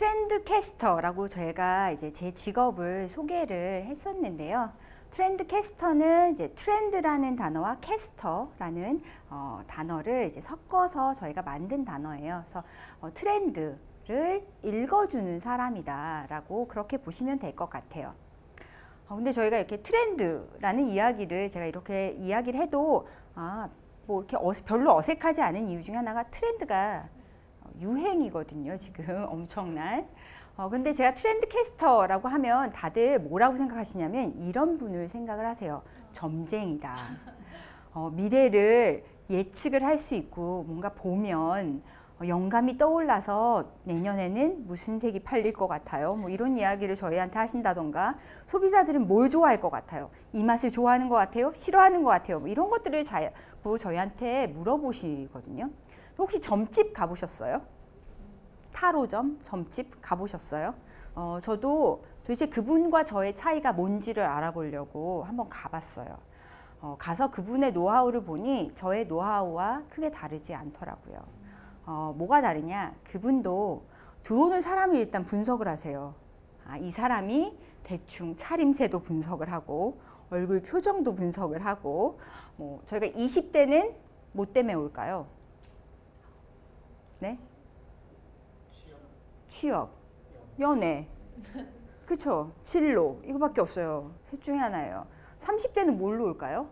트렌드 캐스터라고 저희가 이제 제 직업을 소개를 했었는데요. 트렌드 캐스터는 이제 트렌드라는 단어와 캐스터라는 단어를 이제 섞어서 저희가 만든 단어예요. 그래서 트렌드를 읽어주는 사람이다라고 그렇게 보시면 될 것 같아요. 근데 저희가 이렇게 트렌드라는 이야기를 제가 이렇게 이야기를 해도 뭐 이렇게 별로 어색하지 않은 이유 중에 하나가 트렌드가 유행이거든요. 지금 엄청난. 근데 제가 트렌드 캐스터라고 하면 다들 뭐라고 생각하시냐면 이런 분을 생각을 하세요. 점쟁이다. 미래를 예측을 할 수 있고 뭔가 보면 영감이 떠올라서 내년에는 무슨 색이 팔릴 것 같아요. 뭐 이런 이야기를 저희한테 하신다던가, 소비자들은 뭘 좋아할 것 같아요. 이 맛을 좋아하는 것 같아요. 싫어하는 것 같아요. 뭐 이런 것들을 저희한테 물어보시거든요. 혹시 점집 가보셨어요? 타로점, 점집 가보셨어요? 저도 도대체 그분과 저의 차이가 뭔지를 알아보려고 한번 가봤어요. 가서 그분의 노하우를 보니 저의 노하우와 크게 다르지 않더라고요. 뭐가 다르냐? 그분도 들어오는 사람을 일단 분석을 하세요. 이 사람이 대충 차림새도 분석을 하고 얼굴 표정도 분석을 하고, 저희가 20대는 뭐 때문에 올까요? 네? 취업, 연애, 그쵸? 진로, 이거밖에 없어요. 셋 중에 하나예요. 30대는 뭘로 올까요?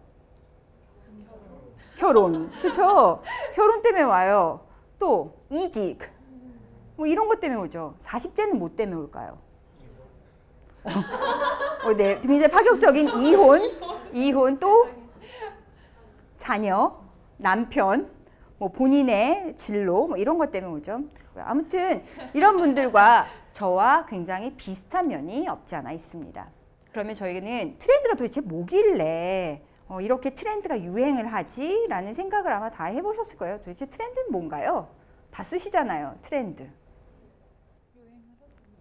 결혼, 그쵸? 결혼 때문에 와요. 또 이직, 뭐 이런 것 때문에 오죠. 40대는 뭐 때문에 올까요? 네, 굉장히 파격적인 이혼 또 자녀, 남편, 뭐 본인의 진로, 뭐 이런 것 때문에 오죠. 아무튼 이런 분들과 저와 굉장히 비슷한 면이 없지 않아 있습니다. 그러면 저희는 트렌드가 도대체 뭐길래 이렇게 트렌드가 유행을 하지? 라는 생각을 아마 다 해보셨을 거예요. 도대체 트렌드는 뭔가요? 다 쓰시잖아요. 트렌드.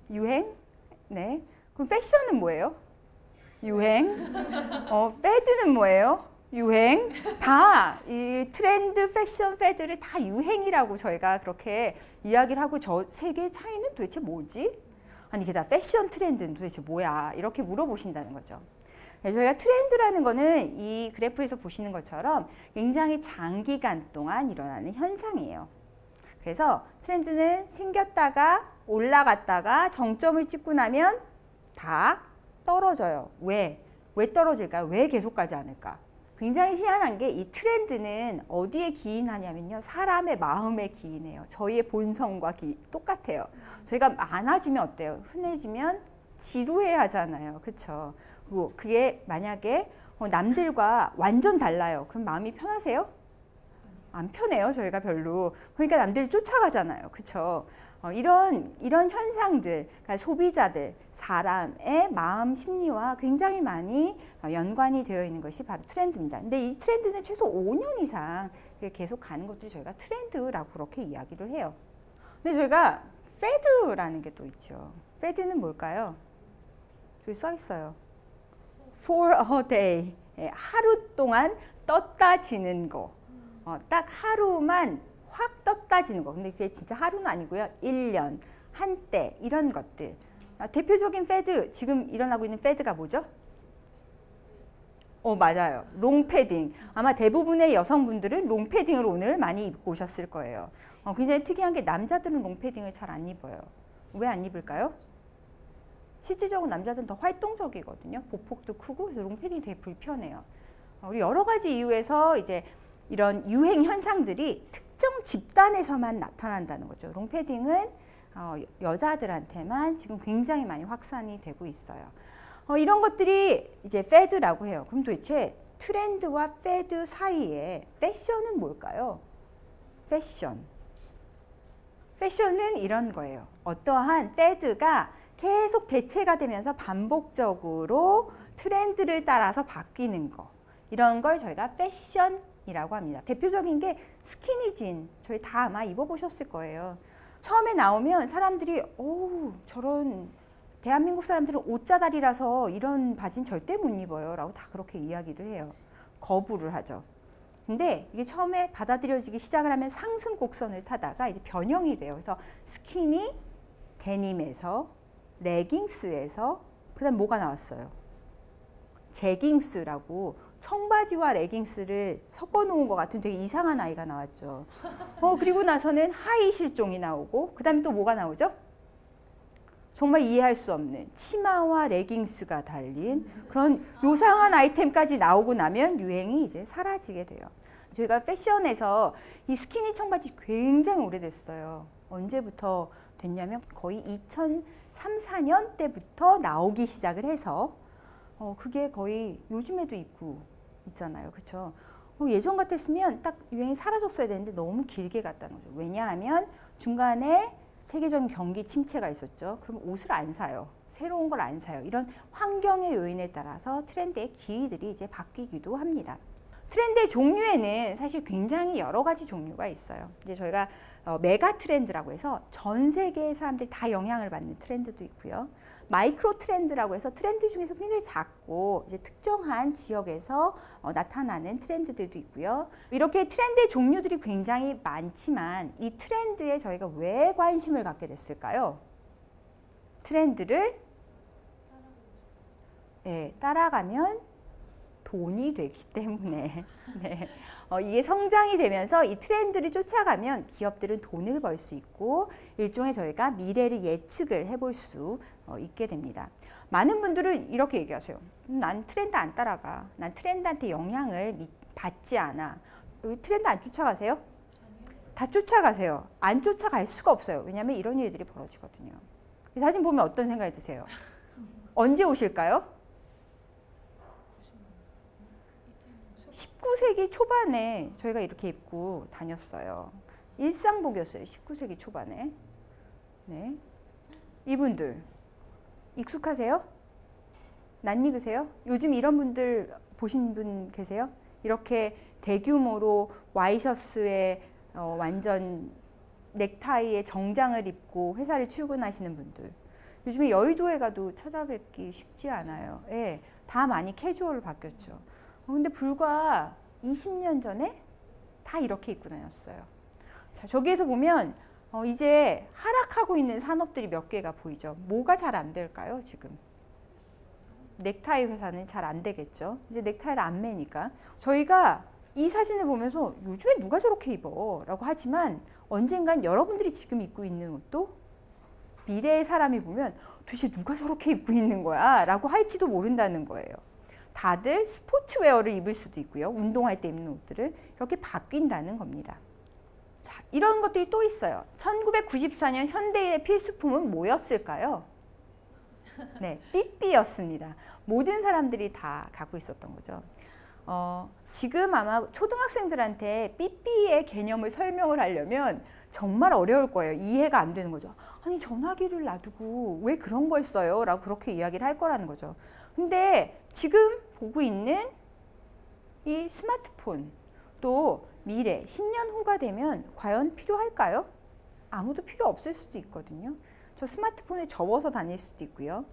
유행? 네. 그럼 패션은 뭐예요? 유행. 패드는 뭐예요? 유행. 다 이 트렌드, 패션, 패드를 다 유행이라고 저희가 그렇게 이야기를 하고, 저 세 개의 차이는 도대체 뭐지? 아니 게다가 패션 트렌드는 도대체 뭐야? 이렇게 물어보신다는 거죠. 네, 저희가 트렌드라는 거는 이 그래프에서 보시는 것처럼 굉장히 장기간 동안 일어나는 현상이에요. 그래서 트렌드는 생겼다가 올라갔다가 정점을 찍고 나면 다 떨어져요. 왜 떨어질까요? 왜 계속 가지 않을까? 굉장히 희한한 게 이 트렌드는 어디에 기인하냐면요. 사람의 마음에 기인해요. 저희의 본성과 똑같아요. 저희가 많아지면 어때요? 흔해지면 지루해 하잖아요. 그쵸? 그리고 그게 만약에 남들과 완전 달라요. 그럼 마음이 편하세요? 안 편해요. 저희가 별로. 그러니까 남들을 쫓아가잖아요. 그쵸? 이런 현상들, 그러니까 소비자들, 사람의 마음 심리와 굉장히 많이 연관이 되어 있는 것이 바로 트렌드입니다. 근데 이 트렌드는 최소 5년 이상 계속 가는 것들이 저희가 트렌드라고 그렇게 이야기를 해요. 근데 저희가 패드라는 게 또 있죠. 패드는 뭘까요? 저기 써 있어요. For a day. 하루 동안 떴다 지는 거. 딱 하루만 확 떴다 지는 거. 근데 그게 진짜 하루는 아니고요. 1년, 한때 이런 것들. 대표적인 패드, 지금 일어나고 있는 패드가 뭐죠? 맞아요. 롱패딩. 아마 대부분의 여성분들은 롱패딩을 오늘 많이 입고 오셨을 거예요. 굉장히 특이한 게 남자들은 롱패딩을 잘 안 입어요. 왜 안 입을까요? 실질적으로 남자들은 더 활동적이거든요. 보폭도 크고, 그래서 롱패딩이 되게 불편해요. 우리 여러 가지 이유에서 이제 이런 유행 현상들이 특정 집단에서만 나타난다는 거죠. 롱패딩은 여자들한테만 지금 굉장히 많이 확산이 되고 있어요. 이런 것들이 이제 패드라고 해요. 그럼 도대체 트렌드와 패드 사이에 패션은 뭘까요? 패션은 이런 거예요. 어떠한 패드가 계속 대체가 되면서 반복적으로 트렌드를 따라서 바뀌는 거. 이런 걸 저희가 패션이라고 합니다. 대표적인 게 스키니진. 저희 다 아마 입어보셨을 거예요. 처음에 나오면 사람들이 저런 대한민국 사람들은 옷자다리라서 이런 바지는 절대 못 입어요 라고 다 그렇게 이야기를 해요. 거부를 하죠. 근데 이게 처음에 받아들여지기 시작을 하면 상승 곡선을 타다가 이제 변형이 돼요. 그래서 스키니 데님에서, 레깅스에서, 그 다음 뭐가 나왔어요? 제깅스라고 청바지와 레깅스를 섞어 놓은 것 같은 되게 이상한 아이가 나왔죠. 그리고 나서는 하이 실종이 나오고, 그 다음에 또 뭐가 나오죠? 정말 이해할 수 없는 치마와 레깅스가 달린 그런 요상한 아이템까지 나오고 나면 유행이 이제 사라지게 돼요. 저희가 패션에서 이 스키니 청바지 굉장히 오래됐어요. 언제부터 됐냐면 거의 2003, 4년 때부터 나오기 시작을 해서 그게 거의 요즘에도 입고 있잖아요. 그렇죠? 예전 같았으면 딱 유행이 사라졌어야 되는데 너무 길게 갔다는 거죠. 왜냐하면 중간에 세계적인 경기 침체가 있었죠. 그럼 옷을 안 사요. 새로운 걸 안 사요. 이런 환경의 요인에 따라서 트렌드의 길이들이 이제 바뀌기도 합니다. 트렌드의 종류에는 사실 굉장히 여러 가지 종류가 있어요. 이제 저희가 메가 트렌드라고 해서 전 세계의 사람들이 다 영향을 받는 트렌드도 있고요. 마이크로 트렌드라고 해서 트렌드 중에서 굉장히 작고 이제 특정한 지역에서 나타나는 트렌드들도 있고요. 이렇게 트렌드의 종류들이 굉장히 많지만 이 트렌드에 저희가 왜 관심을 갖게 됐을까요? 트렌드를 따라가면 돈이 되기 때문에 네. 이게 성장이 되면서 이 트렌드를 쫓아가면 기업들은 돈을 벌 수 있고 일종의 저희가 미래를 예측을 해볼 수 있게 됩니다. 많은 분들은 이렇게 얘기하세요. 난 트렌드 안 따라가. 난 트렌드한테 영향을 받지 않아. 트렌드 안 쫓아가세요? 다 쫓아가세요. 안 쫓아갈 수가 없어요. 왜냐하면 이런 일들이 벌어지거든요. 이 사진 보면 어떤 생각이 드세요? 언제 오실까요? 19세기 초반에 저희가 이렇게 입고 다녔어요. 일상복이었어요. 19세기 초반에. 네. 이분들 익숙하세요? 낯익으세요? 요즘 이런 분들 보신 분 계세요? 이렇게 대규모로 와이셔츠에 완전 넥타이에 정장을 입고 회사를 출근하시는 분들. 요즘에 여의도에 가도 찾아뵙기 쉽지 않아요. 예, 다 많이 캐주얼로 바뀌었죠. 근데 불과 20년 전에 다 이렇게 입고 다녔어요. 자, 저기에서 보면 이제 하락하고 있는 산업들이 몇 개가 보이죠. 뭐가 잘 안 될까요, 지금? 넥타이 회사는 잘 안 되겠죠. 이제 넥타이를 안 매니까. 저희가 이 사진을 보면서 요즘에 누가 저렇게 입어? 라고 하지만 언젠간 여러분들이 지금 입고 있는 옷도 미래의 사람이 보면 도대체 누가 저렇게 입고 있는 거야? 라고 할지도 모른다는 거예요. 다들 스포츠웨어를 입을 수도 있고요. 운동할 때 입는 옷들을 이렇게 바뀐다는 겁니다. 자, 이런 것들이 또 있어요. 1994년 현대인의 필수품은 뭐였을까요? 네, 삐삐였습니다. 모든 사람들이 다 갖고 있었던 거죠. 지금 아마 초등학생들한테 삐삐의 개념을 설명을 하려면 정말 어려울 거예요. 이해가 안 되는 거죠. 아니, 전화기를 놔두고 왜 그런 걸 써요? 라고 그렇게 이야기를 할 거라는 거죠. 근데 지금 보고 있는 이 스마트폰 또 미래 10년 후가 되면 과연 필요할까요? 아무도 필요 없을 수도 있거든요. 저 스마트폰에 접어서 다닐 수도 있고요.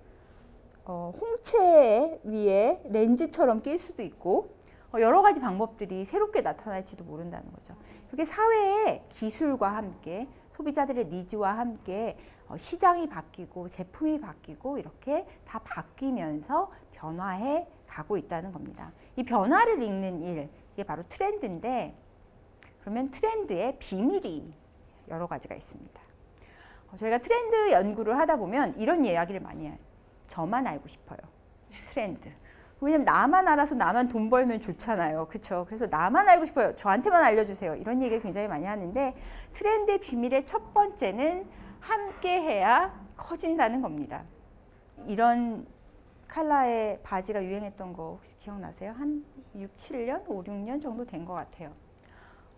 홍채 위에 렌즈처럼 낄 수도 있고 여러 가지 방법들이 새롭게 나타날지도 모른다는 거죠. 이렇게 사회의 기술과 함께 소비자들의 니즈와 함께 시장이 바뀌고 제품이 바뀌고 이렇게 다 바뀌면서 변화해 가고 있다는 겁니다. 이 변화를 읽는 일, 이게 바로 트렌드인데 그러면 트렌드의 비밀이 여러 가지가 있습니다. 저희가 트렌드 연구를 하다 보면 이런 이야기를 많이 해요. 저만 알고 싶어요. 트렌드. 왜냐면 나만 알아서 나만 돈 벌면 좋잖아요. 그렇죠? 그래서 나만 알고 싶어요. 저한테만 알려주세요. 이런 얘기를 굉장히 많이 하는데 트렌드의 비밀의 첫 번째는 함께 해야 커진다는 겁니다. 이런 컬러의 바지가 유행했던 거 혹시 기억나세요? 한 6, 7년, 5, 6년 정도 된 것 같아요.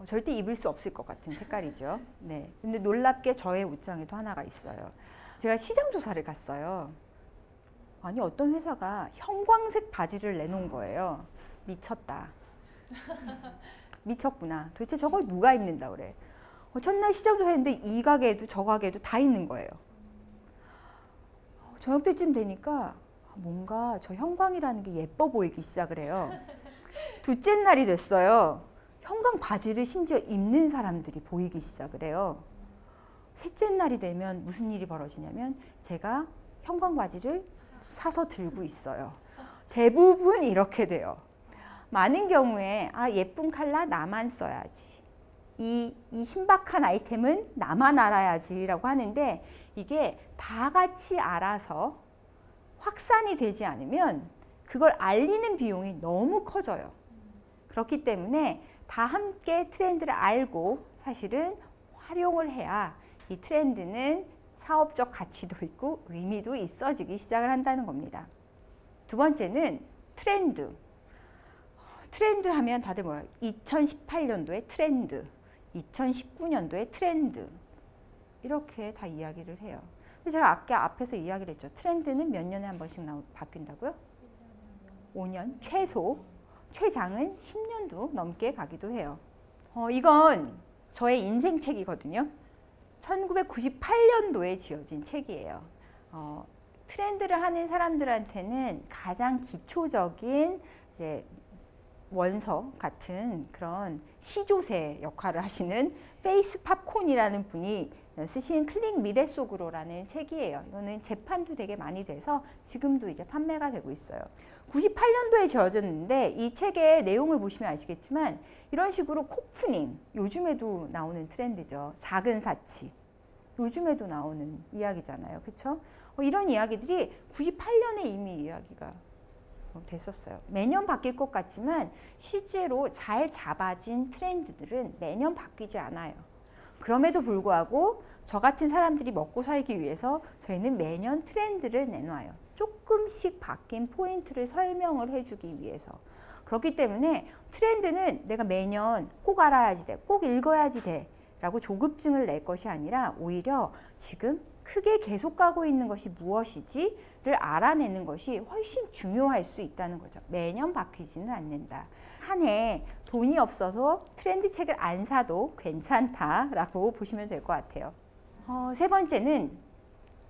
절대 입을 수 없을 것 같은 색깔이죠. 네. 근데 놀랍게 저의 옷장에도 하나가 있어요. 제가 시장 조사를 갔어요. 아니, 어떤 회사가 형광색 바지를 내놓은 거예요. 미쳤다. 미쳤구나. 도대체 저걸 누가 입는다 그래. 첫날 시장 조사했는데 이 가게에도 저 가게에도 다 있는 거예요. 저녁 때쯤 되니까 뭔가 저 형광이라는 게 예뻐 보이기 시작을 해요. 둘째 날이 됐어요. 형광 바지를 심지어 입는 사람들이 보이기 시작을 해요. 셋째 날이 되면 무슨 일이 벌어지냐면 제가 형광바지를 사서 들고 있어요. 대부분 이렇게 돼요. 많은 경우에 예쁜 컬러 나만 써야지. 이 신박한 아이템은 나만 알아야지 라고 하는데 이게 다 같이 알아서 확산이 되지 않으면 그걸 알리는 비용이 너무 커져요. 그렇기 때문에 다 함께 트렌드를 알고 사실은 활용을 해야 이 트렌드는 사업적 가치도 있고 의미도 있어지기 시작을 한다는 겁니다. 두 번째는 트렌드. 트렌드 하면 다들 뭐야? 2018년도의 트렌드, 2019년도의 트렌드 이렇게 다 이야기를 해요. 근데 제가 아까 앞에서 이야기를 했죠. 트렌드는 몇 년에 한 번씩 바뀐다고요? 5년 최소. 최장은 10년도 넘게 가기도 해요. 이건 저의 인생책이거든요. 1998년도에 지어진 책이에요. 트렌드를 하는 사람들한테는 가장 기초적인 이제 원서 같은 그런 시조새 역할을 하시는 페이스 팝콘이라는 분이 쓰신 클릭 미래 속으로라는 책이에요. 이거는 재판도 되게 많이 돼서 지금도 이제 판매가 되고 있어요. 98년도에 지어졌는데 이 책의 내용을 보시면 아시겠지만 이런 식으로 코프닝, 요즘에도 나오는 트렌드죠. 작은 사치, 요즘에도 나오는 이야기잖아요. 그렇죠? 이런 이야기들이 98년에 이미 이야기가 됐었어요. 매년 바뀔 것 같지만 실제로 잘 잡아진 트렌드들은 매년 바뀌지 않아요. 그럼에도 불구하고 저 같은 사람들이 먹고 살기 위해서 저희는 매년 트렌드를 내놔요. 조금씩 바뀐 포인트를 설명을 해주기 위해서. 그렇기 때문에 트렌드는 내가 매년 꼭 알아야지 돼, 꼭 읽어야지 돼 라고 조급증을 낼 것이 아니라 오히려 지금 크게 계속 가고 있는 것이 무엇이지를 알아내는 것이 훨씬 중요할 수 있다는 거죠. 매년 바뀌지는 않는다. 한 해 돈이 없어서 트렌드 책을 안 사도 괜찮다라고 보시면 될 것 같아요. 세 번째는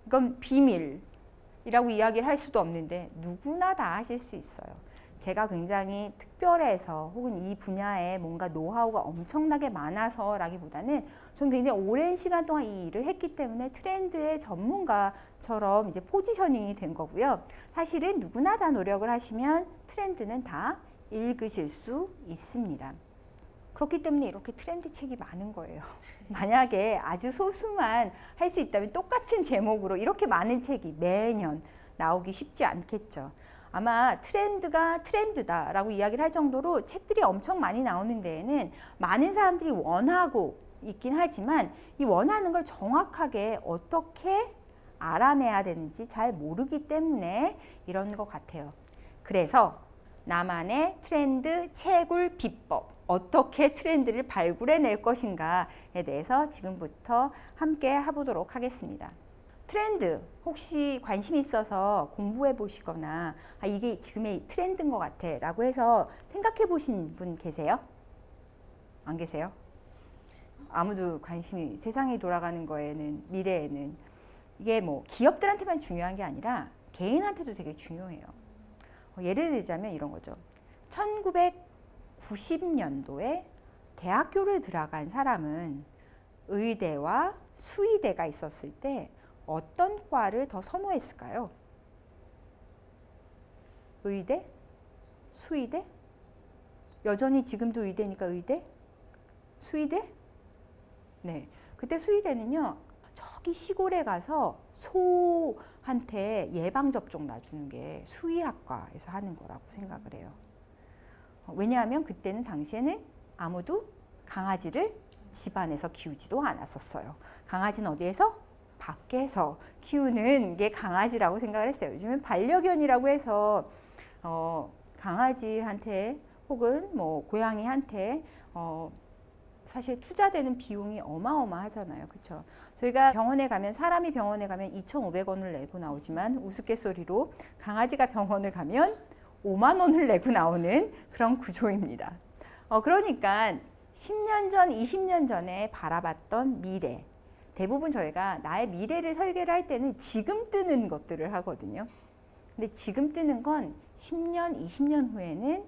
이건 비밀이라고 이야기를 할 수도 없는데 누구나 다 하실 수 있어요. 제가 굉장히 특별해서 혹은 이 분야에 뭔가 노하우가 엄청나게 많아서라기보다는 저는 굉장히 오랜 시간 동안 이 일을 했기 때문에 트렌드의 전문가처럼 이제 포지셔닝이 된 거고요. 사실은 누구나 다 노력을 하시면 트렌드는 다 읽으실 수 있습니다. 그렇기 때문에 이렇게 트렌드 책이 많은 거예요. 만약에 아주 소수만 할 수 있다면 똑같은 제목으로 이렇게 많은 책이 매년 나오기 쉽지 않겠죠. 아마 트렌드가 트렌드다라고 이야기를 할 정도로 책들이 엄청 많이 나오는 데에는 많은 사람들이 원하고 있긴 하지만 이 원하는 걸 정확하게 어떻게 알아내야 되는지 잘 모르기 때문에 이런 것 같아요. 그래서 나만의 트렌드 채굴 비법, 어떻게 트렌드를 발굴해낼 것인가에 대해서 지금부터 함께 해보도록 하겠습니다. 트렌드 혹시 관심 있어서 공부해 보시거나 이게 지금의 트렌드인 것 같아 라고 해서 생각해 보신 분 계세요? 안 계세요? 아무도 관심이 세상이 돌아가는 거에는 미래에는 이게 뭐 기업들한테만 중요한 게 아니라 개인한테도 되게 중요해요. 예를 들자면 이런 거죠. 1990년도에 대학교를 들어간 사람은 의대와 수의대가 있었을 때 어떤 과를 더 선호했을까요? 의대? 수의대? 여전히 지금도 의대니까 의대? 수의대? 네. 그때 수의대는요, 저기 시골에 가서 소한테 예방접종 놔주는 게 수의학과에서 하는 거라고 생각을 해요. 왜냐하면 그때는 당시에는 아무도 강아지를 집안에서 키우지도 않았었어요. 강아지는 어디에서? 밖에서 키우는 게 강아지라고 생각을 했어요. 요즘은 반려견이라고 해서 강아지한테 혹은 뭐 고양이한테 사실 투자되는 비용이 어마어마하잖아요. 그렇죠? 저희가 병원에 가면 사람이 병원에 가면 2,500원을 내고 나오지만 우스갯소리로 강아지가 병원을 가면 5만 원을 내고 나오는 그런 구조입니다. 그러니까 10년 전, 20년 전에 바라봤던 미래, 대부분 저희가 나의 미래를 설계를 할 때는 지금 뜨는 것들을 하거든요. 근데 지금 뜨는 건 10년, 20년 후에는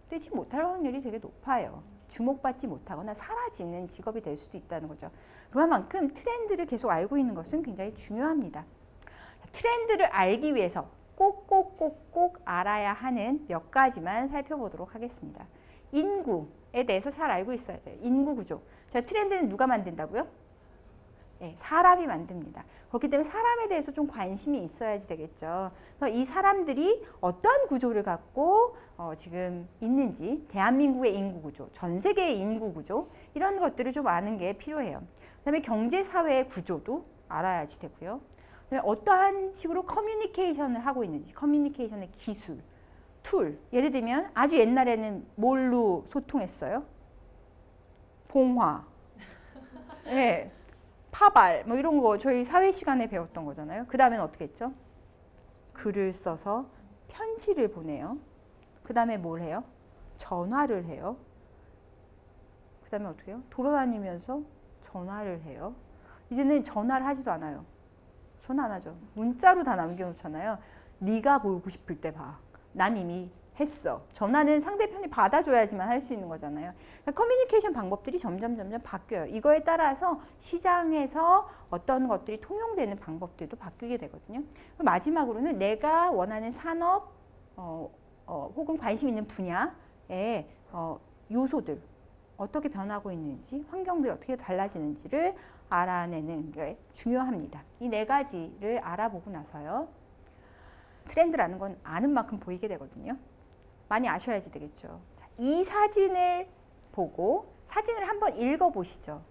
뜨지 못할 확률이 되게 높아요. 주목받지 못하거나 사라지는 직업이 될 수도 있다는 거죠. 그만큼 트렌드를 계속 알고 있는 것은 굉장히 중요합니다. 트렌드를 알기 위해서 꼭 알아야 하는 몇 가지만 살펴보도록 하겠습니다. 인구에 대해서 잘 알고 있어야 돼요. 인구 구조. 자, 트렌드는 누가 만든다고요? 네, 사람이 만듭니다. 그렇기 때문에 사람에 대해서 좀 관심이 있어야지 되겠죠. 그래서 이 사람들이 어떠한 구조를 갖고 지금 있는지, 대한민국의 인구 구조, 전 세계의 인구 구조, 이런 것들을 좀 아는 게 필요해요. 그 다음에 경제사회의 구조도 알아야지 되고요. 그다음에 어떠한 식으로 커뮤니케이션을 하고 있는지, 커뮤니케이션의 기술, 툴. 예를 들면 아주 옛날에는 뭘로 소통했어요? 봉화. 네. 파발 뭐 이런 거 저희 사회 시간에 배웠던 거잖아요. 그 다음에는 어떻게 했죠? 글을 써서 편지를 보내요. 그 다음에 뭘 해요? 전화를 해요. 그 다음에 어떻게 해요? 돌아다니면서 전화를 해요. 이제는 전화를 하지도 않아요. 전화 안 하죠. 문자로 다 남겨놓잖아요. 네가 보고 싶을 때 봐. 난 이미 했어. 전화는 상대편이 받아줘야지만 할 수 있는 거잖아요. 그러니까 커뮤니케이션 방법들이 점점 바뀌어요. 이거에 따라서 시장에서 어떤 것들이 통용되는 방법들도 바뀌게 되거든요. 마지막으로는 내가 원하는 산업 혹은 관심 있는 분야의 요소들 어떻게 변하고 있는지, 환경들이 어떻게 달라지는지를 알아내는 게 중요합니다. 이 네 가지를 알아보고 나서요. 트렌드라는 건 아는 만큼 보이게 되거든요. 많이 아셔야지 되겠죠. 자, 이 사진을 보고 사진을 한번 읽어보시죠.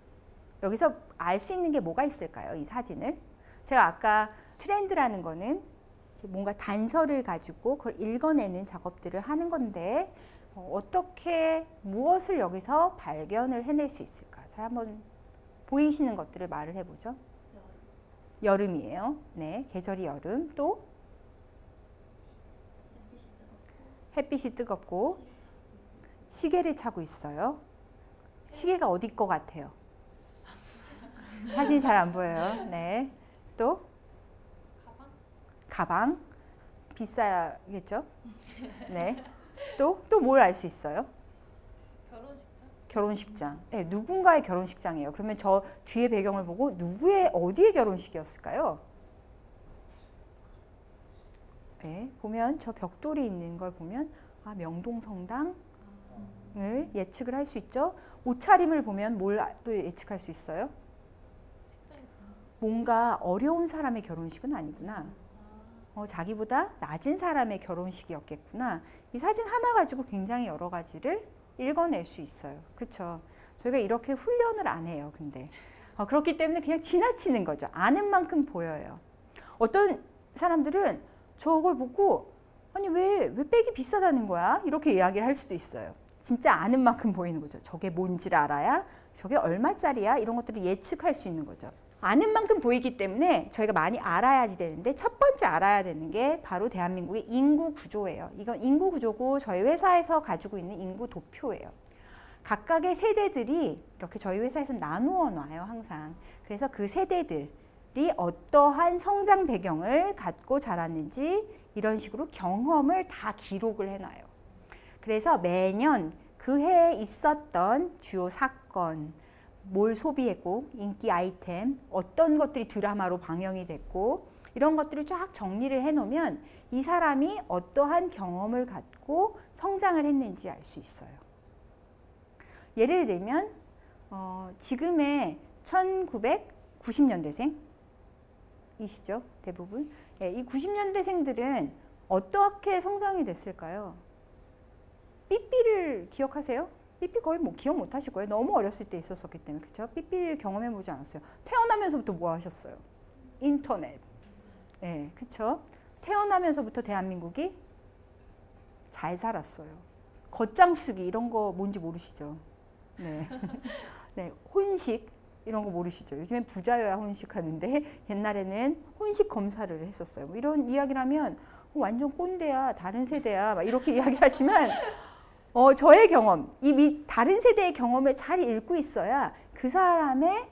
여기서 알 수 있는 게 뭐가 있을까요? 이 사진을. 제가 아까 트렌드라는 거는 뭔가 단서를 가지고 그걸 읽어내는 작업들을 하는 건데 어떻게 무엇을 여기서 발견을 해낼 수 있을까? 자, 한번 보이시는 것들을 말을 해보죠. 여름이에요. 네, 계절이 여름. 또 햇빛이 뜨겁고 시계를 차고 있어요. 시계가 어디 거 같아요? 사진이 잘 안 보여요. 네. 또 가방. 비싸겠죠? 네. 또 뭘 알 수 있어요? 결혼식장. 네, 누군가의 결혼식장이에요. 그러면 저 뒤에 배경을 보고 누구의 어디의 결혼식이었을까요? 네, 보면 저 벽돌이 있는 걸 보면 아, 명동성당을 예측을 할 수 있죠. 옷차림을 보면 뭘 또 예측할 수 있어요? 뭔가 어려운 사람의 결혼식은 아니구나. 자기보다 낮은 사람의 결혼식이었겠구나. 이 사진 하나 가지고 굉장히 여러 가지를 읽어낼 수 있어요. 그렇죠? 저희가 이렇게 훈련을 안 해요. 근데 그렇기 때문에 그냥 지나치는 거죠. 아는 만큼 보여요. 어떤 사람들은 저걸 보고 아니 왜 백이 비싸다는 거야? 이렇게 이야기를 할 수도 있어요. 진짜 아는 만큼 보이는 거죠. 저게 뭔지를 알아야 저게 얼마짜리야? 이런 것들을 예측할 수 있는 거죠. 아는 만큼 보이기 때문에 저희가 많이 알아야지 되는데 첫 번째 알아야 되는 게 바로 대한민국의 인구 구조예요. 이건 인구 구조고 저희 회사에서 가지고 있는 인구 도표예요. 각각의 세대들이 이렇게 저희 회사에서 나누어 놔요. 항상. 그래서 그 세대들이 어떠한 성장 배경을 갖고 자랐는지 이런 식으로 경험을 다 기록을 해놔요. 그래서 매년 그 해에 있었던 주요 사건, 뭘 소비했고, 인기 아이템, 어떤 것들이 드라마로 방영이 됐고 이런 것들을 쫙 정리를 해놓으면 이 사람이 어떠한 경험을 갖고 성장을 했는지 알 수 있어요. 예를 들면 지금의 1990년대생이시죠, 대부분. 예, 이 90년대생들은 어떻게 성장이 됐을까요? 삐삐를 기억하세요? 삐삐 거의 뭐 기억 못 하실 거예요. 너무 어렸을 때 있었었기 때문에. 그렇죠? 삐삐를 경험해 보지 않았어요. 태어나면서부터 뭐 하셨어요? 인터넷. 네, 그렇죠? 태어나면서부터 대한민국이 잘 살았어요. 겉장 쓰기 이런 거 뭔지 모르시죠? 네. 네, 혼식 이런 거 모르시죠? 요즘엔 부자여야 혼식하는데 옛날에는 혼식 검사를 했었어요. 뭐 이런 이야기를 하면 완전 꼰대야, 다른 세대야 막 이렇게 이야기를 하지만 저의 경험, 이 다른 세대의 경험을 잘 읽고 있어야 그 사람의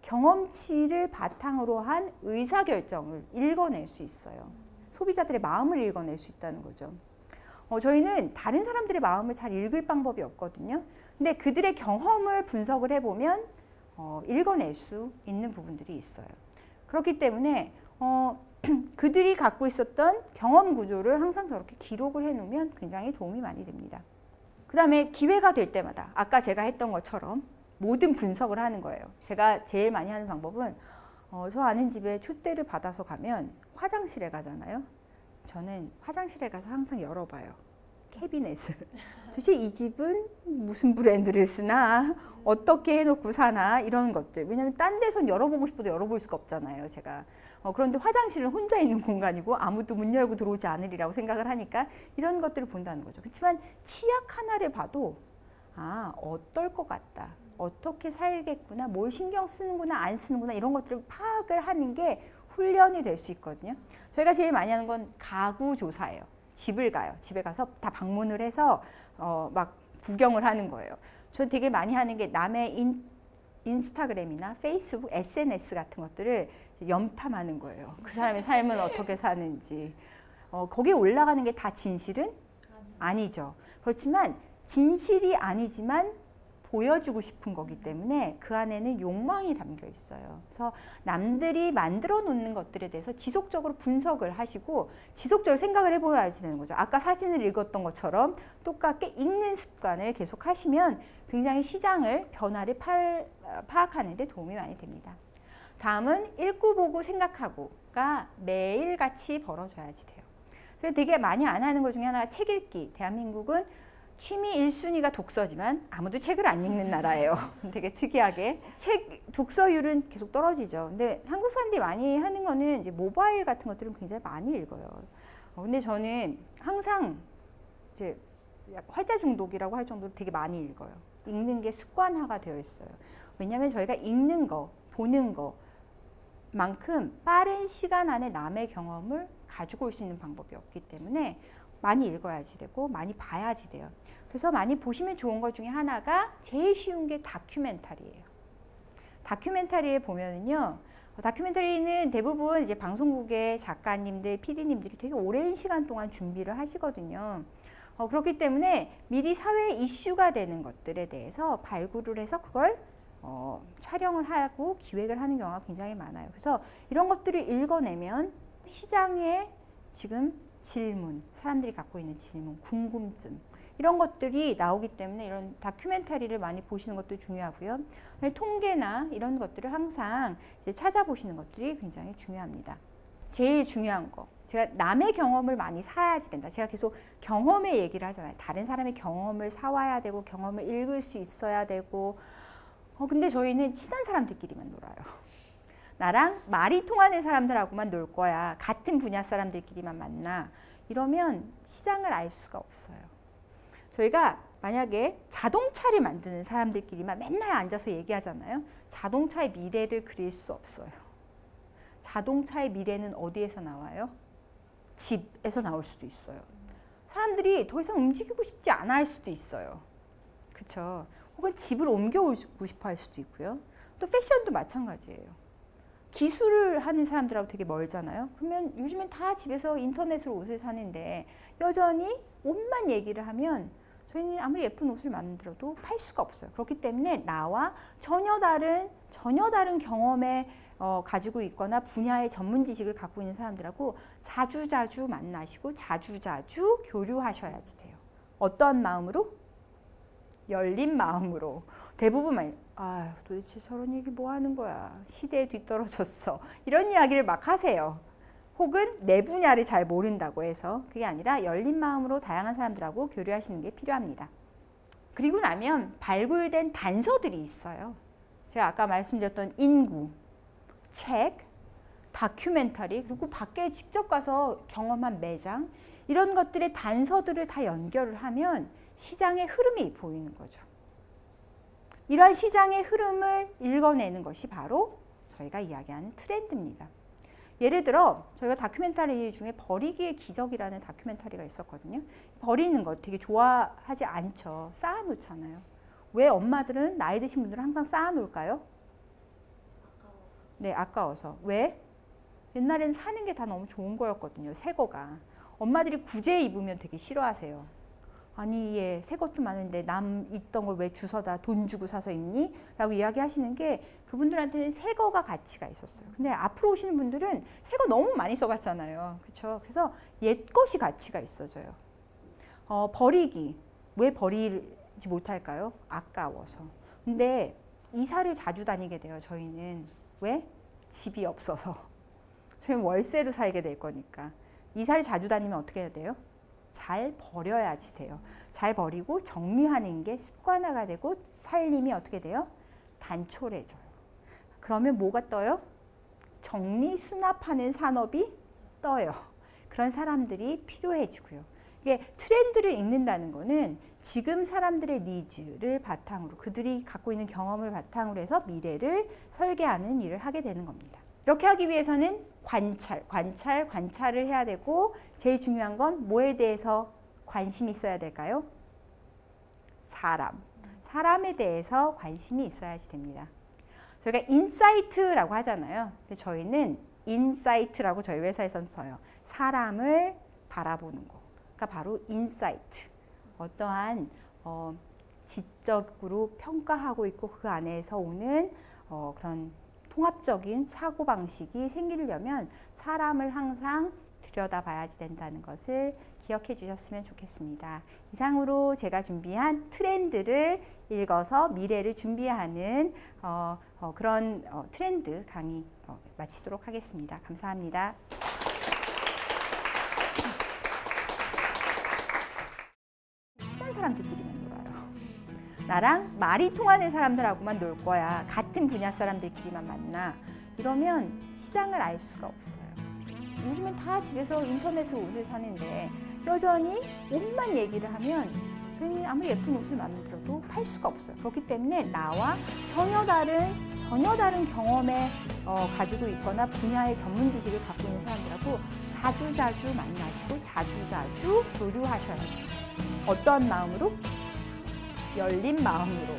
경험치를 바탕으로 한 의사결정을 읽어낼 수 있어요. 소비자들의 마음을 읽어낼 수 있다는 거죠. 저희는 다른 사람들의 마음을 잘 읽을 방법이 없거든요. 근데 그들의 경험을 분석을 해보면 읽어낼 수 있는 부분들이 있어요. 그렇기 때문에 그들이 갖고 있었던 경험 구조를 항상 저렇게 기록을 해놓으면 굉장히 도움이 많이 됩니다. 그 다음에 기회가 될 때마다 아까 제가 했던 것처럼 모든 분석을 하는 거예요. 제가 제일 많이 하는 방법은 저 아는 집에 초대를 받아서 가면 화장실에 가잖아요. 저는 화장실에 가서 항상 열어봐요. 캐비넷을. 도대체 이 집은 무슨 브랜드를 쓰나? 어떻게 해놓고 사나? 이런 것들. 왜냐하면 딴 데선 열어보고 싶어도 열어볼 수가 없잖아요. 제가. 그런데 화장실은 혼자 있는 공간이고 아무도 문 열고 들어오지 않으리라고 생각을 하니까 이런 것들을 본다는 거죠. 그렇지만 치약 하나를 봐도 어떨 것 같다. 어떻게 살겠구나. 뭘 신경 쓰는구나 안 쓰는구나. 이런 것들을 파악을 하는 게 훈련이 될 수 있거든요. 저희가 제일 많이 하는 건 가구 조사예요. 집을 가요. 집에 가서 다 방문을 해서 막 구경을 하는 거예요. 저 되게 많이 하는 게 남의 인스타그램이나 페이스북, SNS 같은 것들을 염탐하는 거예요. 그 사람의 삶은 어떻게 사는지. 거기에 올라가는 게 다 진실은 아니죠. 그렇지만 진실이 아니지만 보여주고 싶은 거기 때문에 그 안에는 욕망이 담겨 있어요. 그래서 남들이 만들어 놓는 것들에 대해서 지속적으로 분석을 하시고 지속적으로 생각을 해보야지 되는 거죠. 아까 사진을 읽었던 것처럼 똑같게 읽는 습관을 계속 하시면 굉장히 시장을 변화를 파악하는 데 도움이 많이 됩니다. 다음은 읽고 보고 생각하고가 매일같이 벌어져야지 돼요. 그래서 되게 많이 안 하는 것 중에 하나가 책 읽기. 대한민국은 취미 1순위가 독서지만 아무도 책을 안 읽는 나라예요. 되게 특이하게. 독서율은 계속 떨어지죠. 근데 한국 사람들이 많이 하는 거는 이제 모바일 같은 것들은 굉장히 많이 읽어요. 근데 저는 항상 이제 활자 중독이라고 할 정도로 되게 많이 읽어요. 읽는 게 습관화가 되어 있어요. 왜냐하면 저희가 읽는 거, 보는 거만큼 빠른 시간 안에 남의 경험을 가지고 올 수 있는 방법이 없기 때문에 많이 읽어야지 되고 많이 봐야지 돼요. 그래서 많이 보시면 좋은 것 중에 하나가 제일 쉬운 게 다큐멘터리예요. 다큐멘터리에 보면은요, 다큐멘터리는 대부분 이제 방송국의 작가님들, PD님들이 되게 오랜 시간 동안 준비를 하시거든요. 그렇기 때문에 미리 사회 이슈가 되는 것들에 대해서 발굴을 해서 그걸 촬영을 하고 기획을 하는 경우가 굉장히 많아요. 그래서 이런 것들을 읽어내면 시장에 지금 질문, 사람들이 갖고 있는 질문, 궁금증 이런 것들이 나오기 때문에 이런 다큐멘터리를 많이 보시는 것도 중요하고요. 통계나 이런 것들을 항상 이제 찾아보시는 것들이 굉장히 중요합니다. 제일 중요한 거, 제가 남의 경험을 많이 사야지 된다. 제가 계속 경험의 얘기를 하잖아요. 다른 사람의 경험을 사와야 되고 경험을 읽을 수 있어야 되고 근데 저희는 친한 사람들끼리만 놀아요. 나랑 말이 통하는 사람들하고만 놀 거야. 같은 분야 사람들끼리만 만나. 이러면 시장을 알 수가 없어요. 저희가 만약에 자동차를 만드는 사람들끼리만 맨날 앉아서 얘기하잖아요. 자동차의 미래를 그릴 수 없어요. 자동차의 미래는 어디에서 나와요? 집에서 나올 수도 있어요. 사람들이 더 이상 움직이고 싶지 않아 할 수도 있어요. 그렇죠? 혹은 집을 옮겨오고 싶어 할 수도 있고요. 또 패션도 마찬가지예요. 기술을 하는 사람들하고 되게 멀잖아요. 그러면 요즘엔 다 집에서 인터넷으로 옷을 사는데 여전히 옷만 얘기를 하면 저희는 아무리 예쁜 옷을 만들어도 팔 수가 없어요. 그렇기 때문에 나와 전혀 다른 경험에 가지고 있거나 분야의 전문 지식을 갖고 있는 사람들하고 자주자주 만나시고 자주자주 교류하셔야지 돼요. 어떤 마음으로? 열린 마음으로. 대부분 도대체 저런 얘기 뭐 하는 거야. 시대에 뒤떨어졌어. 이런 이야기를 막 하세요. 혹은 내 분야를 잘 모른다고 해서 그게 아니라 열린 마음으로 다양한 사람들하고 교류하시는 게 필요합니다. 그리고 나면 발굴된 단서들이 있어요. 제가 아까 말씀드렸던 인구, 책, 다큐멘터리, 그리고 밖에 직접 가서 경험한 매장 이런 것들의 단서들을 다 연결을 하면 시장의 흐름이 보이는 거죠. 이러한 시장의 흐름을 읽어내는 것이 바로 저희가 이야기하는 트렌드입니다. 예를 들어 저희가 다큐멘터리 중에 버리기의 기적이라는 다큐멘터리가 있었거든요. 버리는 거 되게 좋아하지 않죠. 쌓아놓잖아요. 왜 엄마들은 나이 드신 분들은 항상 쌓아놓을까요? 네, 아까워서. 왜? 옛날에는 사는 게 다 너무 좋은 거였거든요. 새 거가. 엄마들이 구제 입으면 되게 싫어하세요. 아니 얘 새 것도 많은데 남 있던 걸 왜 주워다 돈 주고 사서 입니? 라고 이야기하시는 게 그분들한테는 새 거가 가치가 있었어요. 근데 앞으로 오시는 분들은 새 거 너무 많이 써봤잖아요. 그렇죠? 그래서 옛 것이 가치가 있어져요. 버리기. 왜 버리지 못할까요? 아까워서. 근데 이사를 자주 다니게 돼요. 저희는. 왜? 집이 없어서. 저희는 월세로 살게 될 거니까. 이사를 자주 다니면 어떻게 해야 돼요? 잘 버려야지 돼요. 잘 버리고 정리하는 게 습관화가 되고 살림이 어떻게 돼요? 단촐해져요. 그러면 뭐가 떠요? 정리 수납하는 산업이 떠요. 그런 사람들이 필요해지고요. 이게 트렌드를 읽는다는 거는 지금 사람들의 니즈를 바탕으로 그들이 갖고 있는 경험을 바탕으로 해서 미래를 설계하는 일을 하게 되는 겁니다. 이렇게 하기 위해서는 관찰을 해야 되고 제일 중요한 건 뭐에 대해서 관심이 있어야 될까요? 사람에 대해서 관심이 있어야지 됩니다. 저희가 인사이트라고 하잖아요. 근데 저희는 인사이트라고 저희 회사에서는 써요. 사람을 바라보는 거. 그러니까 바로 인사이트. 어떠한 지적으로 평가하고 있고 그 안에서 오는 그런 통합적인 사고방식이 생기려면 사람을 항상 들여다봐야지 된다는 것을 기억해 주셨으면 좋겠습니다. 이상으로 제가 준비한 트렌드를 읽어서 미래를 준비하는 그런 트렌드 강의 마치도록 하겠습니다. 감사합니다. 친한 사람들끼리만 놀아요. 나랑 말이 통하는 사람들하고만 놀 거야. 같은 분야 사람들끼리만 만나. 이러면 시장을 알 수가 없어요. 요즘엔 다 집에서 인터넷으로 옷을 사는데 여전히 옷만 얘기를 하면 저희는 아무리 예쁜 옷을 만들어도 팔 수가 없어요. 그렇기 때문에 나와 전혀 다른 경험에 가지고 있거나 분야의 전문 지식을 갖고 있는 사람들하고 자주자주 만나시고 자주자주 교류하셔야지. 어떤 마음으로? 열린 마음으로.